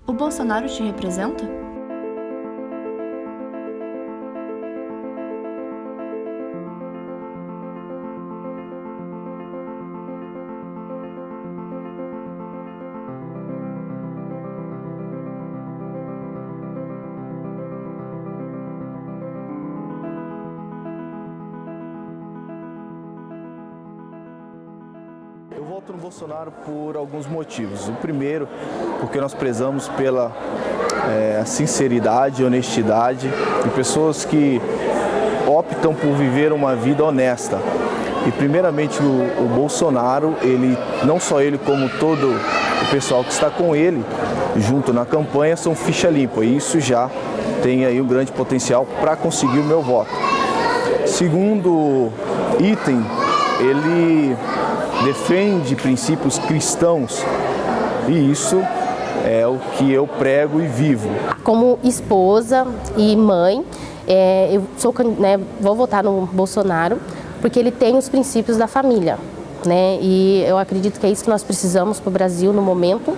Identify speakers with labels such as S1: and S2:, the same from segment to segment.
S1: O Bolsonaro te representa?
S2: Eu voto no Bolsonaro por alguns motivos. O primeiro, porque nós prezamos pela sinceridade e honestidade de pessoas que optam por viver uma vida honesta. E primeiramente o Bolsonaro, não só ele como todo o pessoal que está com ele, junto na campanha, são ficha limpa. E isso já tem aí um grande potencial para conseguir o meu voto. Segundo item, ele defende princípios cristãos e isso é o que eu prego e vivo.
S3: Como esposa e mãe, vou votar no Bolsonaro porque ele tem os princípios da família, né? E eu acredito que é isso que nós precisamos para o Brasil no momento,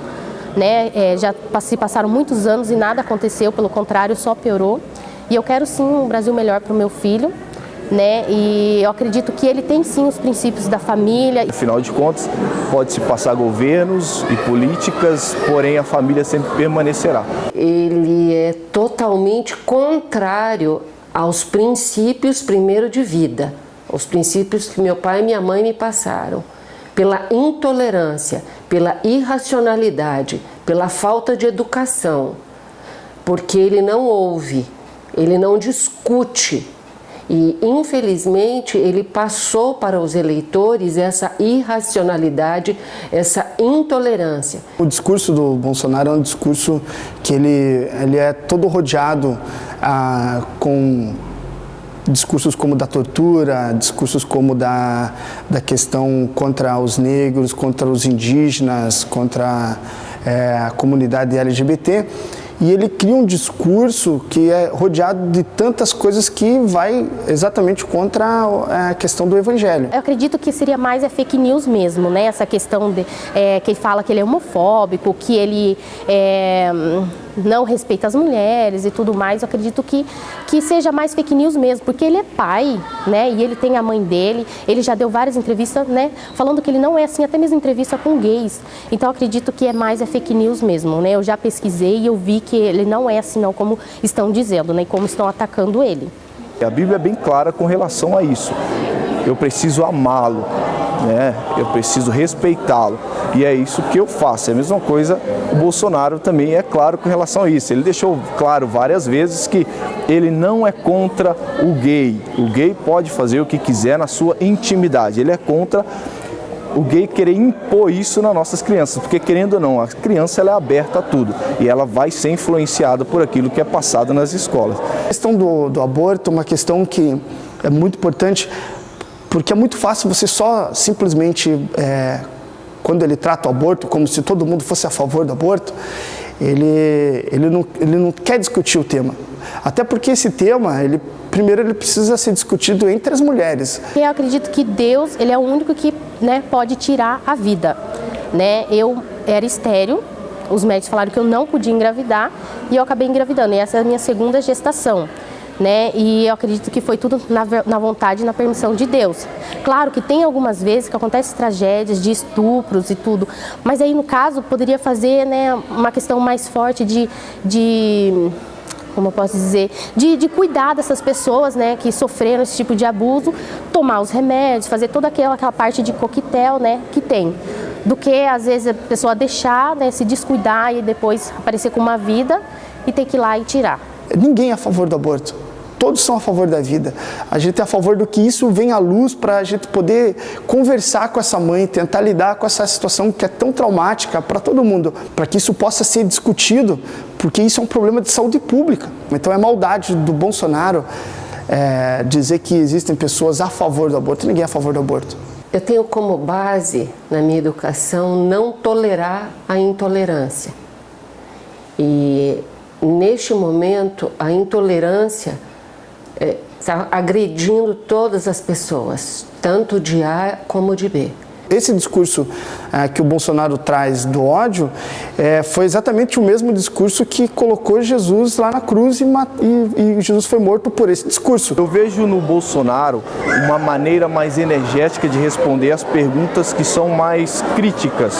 S3: né? Já se passaram muitos anos e nada aconteceu, pelo contrário, só piorou. E eu quero sim um Brasil melhor para o meu filho, né? E eu acredito que ele tem sim os princípios da família.
S2: Afinal de contas, pode-se passar governos e políticas, porém a família sempre permanecerá.
S4: Ele é totalmente contrário aos princípios, primeiro, de vida, os princípios que meu pai e minha mãe me passaram, pela intolerância, pela irracionalidade, pela falta de educação, porque ele não ouve, ele não discute. E, infelizmente, ele passou para os eleitores essa irracionalidade, essa intolerância.
S5: O discurso do Bolsonaro é um discurso que ele é todo rodeado com discursos como da tortura, discursos como da questão contra os negros, contra os indígenas, contra a comunidade LGBT. E ele cria um discurso que é rodeado de tantas coisas que vai exatamente contra a questão do evangelho.
S3: Eu acredito que seria mais fake news mesmo, né? Essa questão de que ele fala que ele é homofóbico, que ele não respeita as mulheres e tudo mais. Eu acredito que seja mais fake news mesmo, porque ele é pai, né? E ele tem a mãe dele, ele já deu várias entrevistas, né? Falando que ele não é assim, até mesmo entrevista com gays. Então eu acredito que é mais fake news mesmo, né? Eu já pesquisei e eu vi que ele não é assim não como estão dizendo, né? E como estão atacando ele.
S2: A Bíblia é bem clara com relação a isso. Eu preciso amá-lo, né? Eu preciso respeitá-lo. E é isso que eu faço. É a mesma coisa, o Bolsonaro também é claro com relação a isso. Ele deixou claro várias vezes que ele não é contra o gay. O gay pode fazer o que quiser na sua intimidade. Ele é contra o gay querer impor isso nas nossas crianças, porque querendo ou não, a criança ela é aberta a tudo e ela vai ser influenciada por aquilo que é passado nas escolas.
S5: A questão do aborto é uma questão que é muito importante, porque é muito fácil você só simplesmente, quando ele trata o aborto como se todo mundo fosse a favor do aborto, ele não quer discutir o tema. Até porque esse tema, primeiro ele precisa ser discutido entre as mulheres.
S3: Eu acredito que Deus, ele é o único que, né, pode tirar a vida, né? Eu era estéril, os médicos falaram que eu não podia engravidar e eu acabei engravidando. E essa é a minha segunda gestação, né? E eu acredito que foi tudo na vontade e na permissão de Deus. Claro que tem algumas vezes que acontecem tragédias de estupros e tudo, mas aí no caso poderia fazer, né, uma questão mais forte de como eu posso dizer, de cuidar dessas pessoas, né, que sofreram esse tipo de abuso, tomar os remédios, fazer toda aquela parte de coquetel, né, que tem. Do que, às vezes, a pessoa deixar, né, se descuidar e depois aparecer com uma vida e ter que ir lá e tirar.
S5: Ninguém é a favor do aborto. Todos são a favor da vida. A gente é a favor do que isso venha à luz para a gente poder conversar com essa mãe, tentar lidar com essa situação que é tão traumática para todo mundo, para que isso possa ser discutido, porque isso é um problema de saúde pública. Então é maldade do Bolsonaro dizer que existem pessoas a favor do aborto. Ninguém é a favor do aborto.
S4: Eu tenho como base na minha educação não tolerar a intolerância. E neste momento a intolerância está agredindo todas as pessoas, tanto de A como de B.
S5: Esse discurso que o Bolsonaro traz do ódio foi exatamente o mesmo discurso que colocou Jesus lá na cruz e Jesus foi morto por esse discurso.
S2: Eu vejo no Bolsonaro uma maneira mais energética de responder às perguntas que são mais críticas.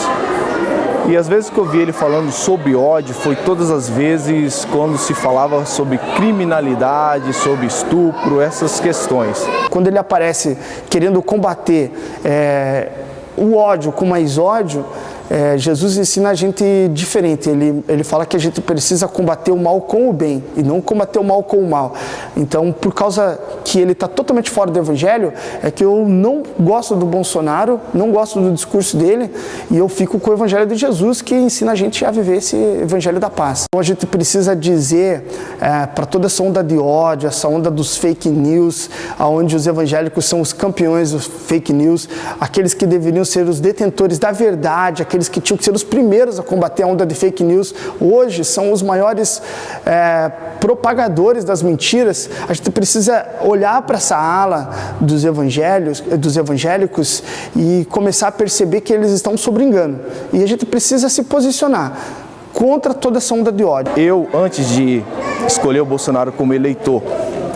S2: E às vezes que eu vi ele falando sobre ódio foi todas as vezes quando se falava sobre criminalidade, sobre estupro, essas questões.
S5: Quando ele aparece querendo combater o ódio com mais ódio, Jesus ensina a gente diferente. Ele fala que a gente precisa combater o mal com o bem e não combater o mal com o mal. Então, por causa que ele está totalmente fora do evangelho, é que eu não gosto do Bolsonaro, não gosto do discurso dele e eu fico com o evangelho de Jesus, que ensina a gente a viver esse evangelho da paz. Então, a gente precisa dizer para toda essa onda de ódio, essa onda dos fake news, onde os evangélicos são os campeões dos fake news, aqueles que deveriam ser os detentores da verdade, aqueles que tinham que ser os primeiros a combater a onda de fake news, hoje são os maiores propagadores das mentiras. A gente precisa olhar para essa ala dos evangélicos e começar a perceber que eles estão sob engano. E a gente precisa se posicionar contra toda essa onda de ódio.
S2: Eu, antes de escolher o Bolsonaro como eleitor,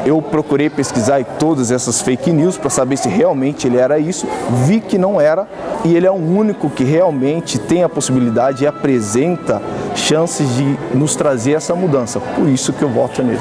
S2: eu procurei pesquisar todas essas fake news para saber se realmente ele era isso, vi que não era, e ele é o único que realmente tem a possibilidade e apresenta chances de nos trazer essa mudança, por isso que eu voto nele.